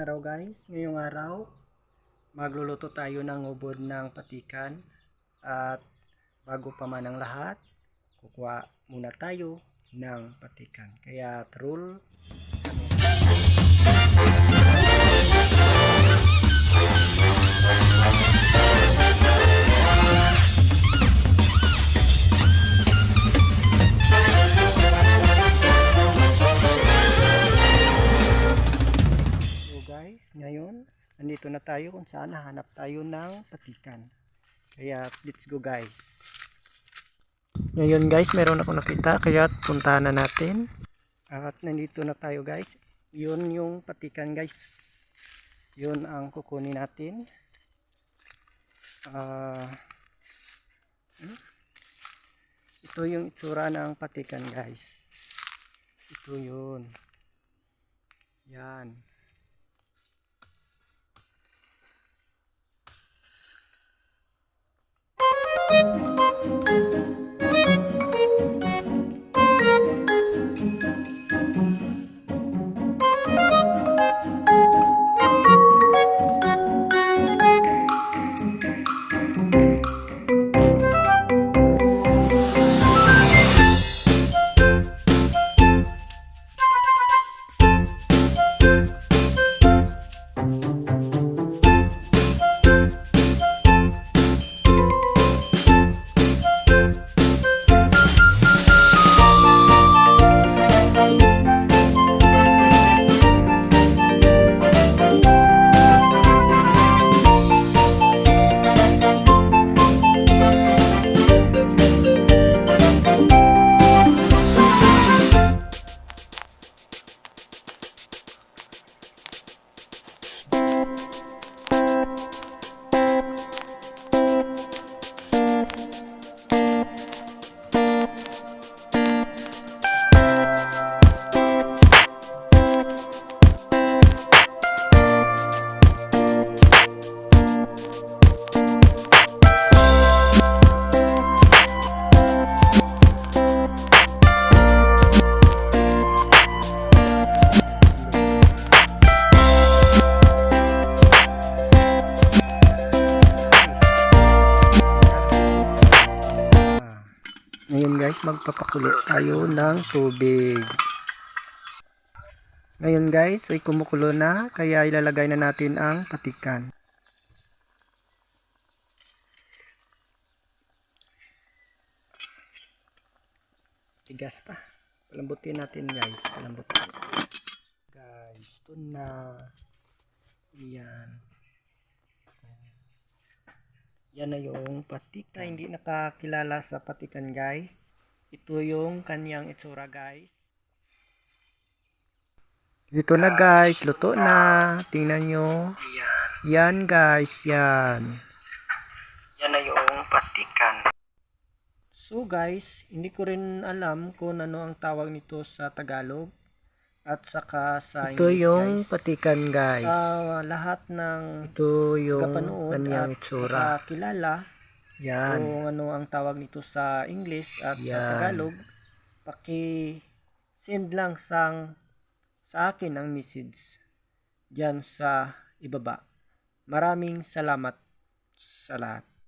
Araw guys, ngayong araw magluluto tayo ng ubod ng patikan at bago pa man ang lahat, kukuha muna tayo ng patikan. Kaya roll. Ngayon, nandito na tayo kung saan hahanap tayo ng patikan. Kaya, let's go guys. Ngayon guys, meron ako nakita, kaya puntahan na natin. At nandito na tayo guys. Yun yung patikan guys. Yun ang kukunin natin. Ito yung itsura ng patikan guys. Ito yun. Yan. Ngayon guys, magpapakulo tayo ng tubig. Ngayon guys, ay kumukulo na, kaya ilalagay na natin ang patikan. Tigas pa. Palambutin natin guys, palambutin. Guys, ito na. Yan. Yan na yung patikan. Hindi nakakilala sa patikan guys. Ito yung kanyang itsura guys. Ito na guys, luto na. Tingnan nyo. Yan guys, yan. Yan na yung patikan. So guys, hindi ko rin alam kung ano ang tawag nito sa Tagalog at saka sa English. Ito yung guys. Patikan guys. Sa lahat ng ito yung kanyang itsura. Kilala yan. Kung ano ang tawag nito sa English at yan. Sa Tagalog, paki-send lang sa akin ang message dyan sa ibaba. Maraming salamat sa lahat.